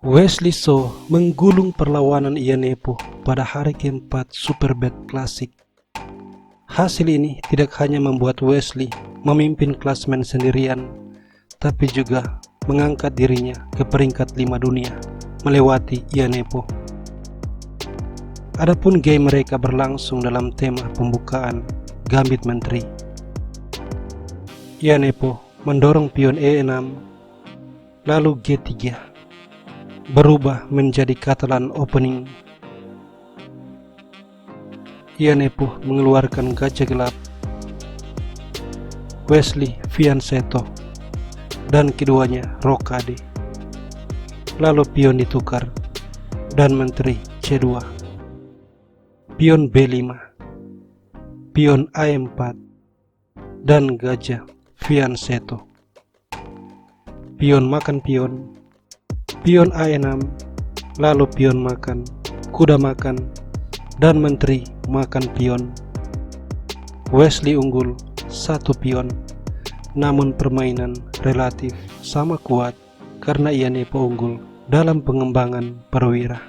Wesley So menggulung perlawanan Iyanepo pada hari keempat Superbad Classic. Hasil ini tidak hanya membuat Wesley memimpin klasemen sendirian, tapi juga mengangkat dirinya ke peringkat 5 dunia, melewati Iyanepo. Adapun game mereka berlangsung dalam tema pembukaan Gambit Menteri. Iyanepo mendorong pion E6, lalu G3, berubah menjadi Catalan opening. Iyanepo mengeluarkan gajah gelap, Wesley Fianchetto, dan keduanya rokade. Lalu pion ditukar dan menteri C2, pion B5, pion A4, dan gajah Fianchetto. Pion makan pion, pion A6, lalu pion makan, kuda makan, dan menteri makan pion. Wesley unggul 1 pion, namun permainan relatif sama kuat karena Iyanepo unggul dalam pengembangan perwira.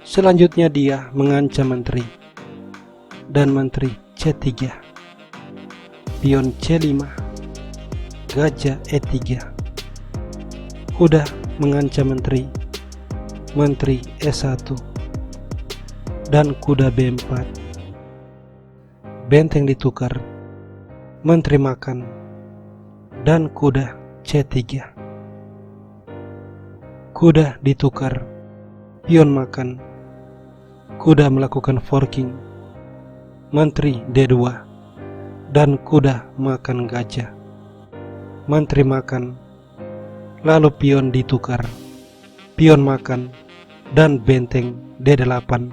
Selanjutnya dia mengancam menteri, dan menteri C3, pion C5, gajah E3. Kuda mengancam menteri, menteri E1, dan kuda B4. Benteng ditukar, menteri makan, dan kuda C3. Kuda ditukar, pion makan, kuda melakukan forking, menteri D2, dan kuda makan gajah. Menteri makan, lalu pion ditukar, pion makan, dan benteng D8.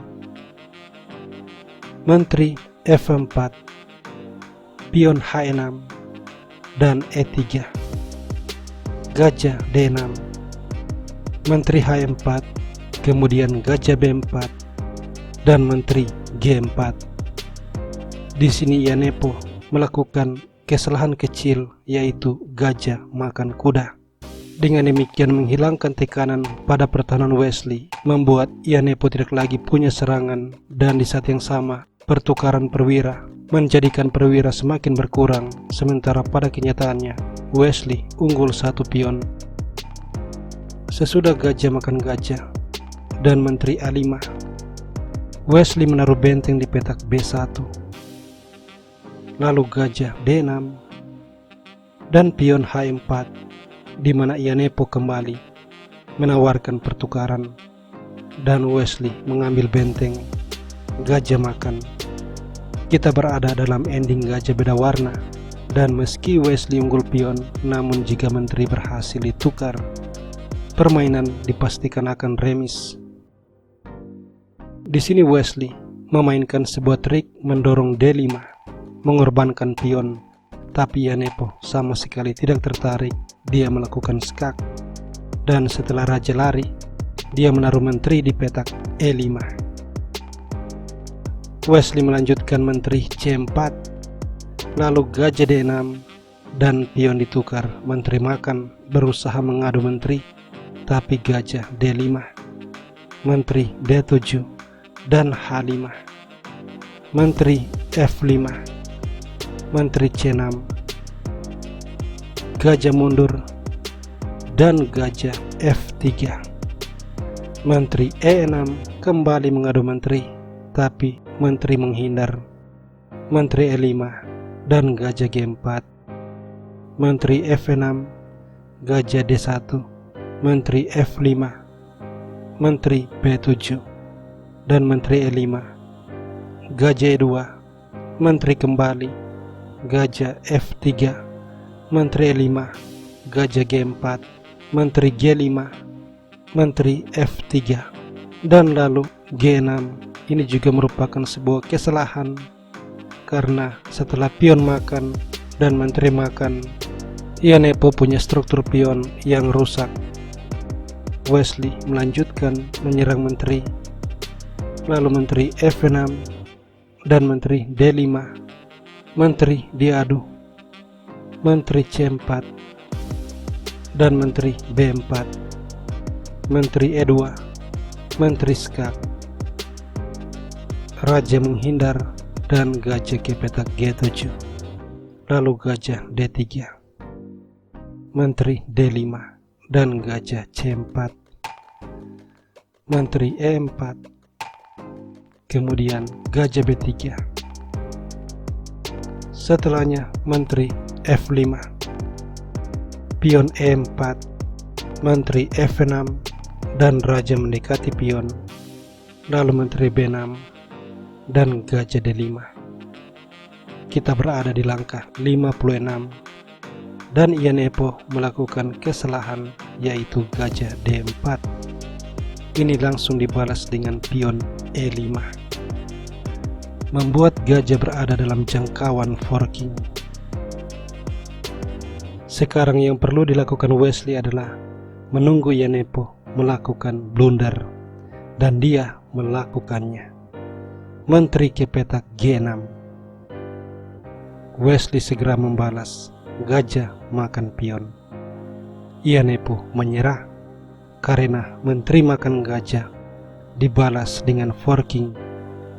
Menteri F4, pion H6, dan E3. Gajah D6, menteri H4, kemudian gajah B4, dan menteri G4. Di sini Iyanepo melakukan kesalahan kecil, yaitu gajah makan kuda. Dengan demikian menghilangkan tekanan pada pertahanan Wesley, membuat Iyanepo tidak lagi punya serangan, dan di saat yang sama pertukaran perwira menjadikan perwira semakin berkurang, sementara pada kenyataannya Wesley unggul 1 pion. Sesudah gajah makan gajah dan menteri A5, Wesley menaruh benteng di petak B1, lalu gajah D6 dan pion H4, di mana Iyanepo kembali menawarkan pertukaran, dan Wesley mengambil benteng gajah makan. Kita berada dalam ending gajah beda warna, dan meski Wesley unggul pion, namun jika menteri berhasil ditukar, permainan dipastikan akan remis. Di sini Wesley memainkan sebuah trik mendorong D5, mengorbankan pion, tapi Iyanepo sama sekali tidak tertarik. Dia melakukan skak, dan setelah raja lari, dia menaruh menteri di petak E5. Wesley melanjutkan menteri C4, lalu gajah D6, dan pion ditukar. Menteri makan berusaha mengadu menteri, tapi gajah D5, menteri D7, dan H5, menteri F5, menteri C6, gajah mundur, dan gajah F3. Menteri E6 kembali mengadu menteri, tapi menteri menghindar. Menteri E5 dan gajah G4. Menteri F6, gajah D1, menteri F5, menteri B7, dan menteri E5, gajah E2, menteri kembali, gajah F3, menteri E5, gajah G4, menteri G5, menteri F3, dan lalu G6. Ini juga merupakan sebuah kesalahan, karena setelah pion makan dan menteri makan, Iyanepo punya struktur pion yang rusak. Wesley melanjutkan menyerang menteri, lalu menteri F6 dan menteri D5, menteri diadu, menteri C4, dan menteri B4. Menteri E2, Menteri Skak, Raja menghindar dan gajah ke petak G7, lalu gajah D3, Menteri D5 dan gajah C4, Menteri E4, kemudian gajah B3, setelahnya Menteri F5, pion E4, Menteri F6 dan raja mendekati pion, lalu Menteri B6 dan gajah D5. Kita berada di langkah 56 dan Ianepo melakukan kesalahan, yaitu gajah D4. Ini langsung dibalas dengan pion E5, membuat gajah berada dalam jangkauan forking. Sekarang yang perlu dilakukan Wesley adalah menunggu Ianepo melakukan blunder, dan dia melakukannya. Menteri ke petak G6. Wesley segera membalas, gajah makan pion. Ianepo menyerah karena menteri makan gajah dibalas dengan forking.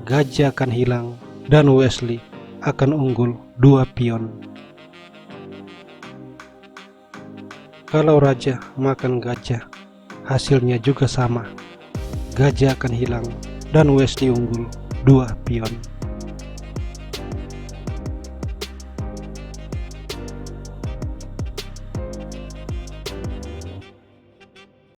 Gajah akan hilang dan Wesley akan unggul 2 pion. Kalau raja makan gajah, hasilnya juga sama. Gajah akan hilang dan Wesley unggul 2 pion.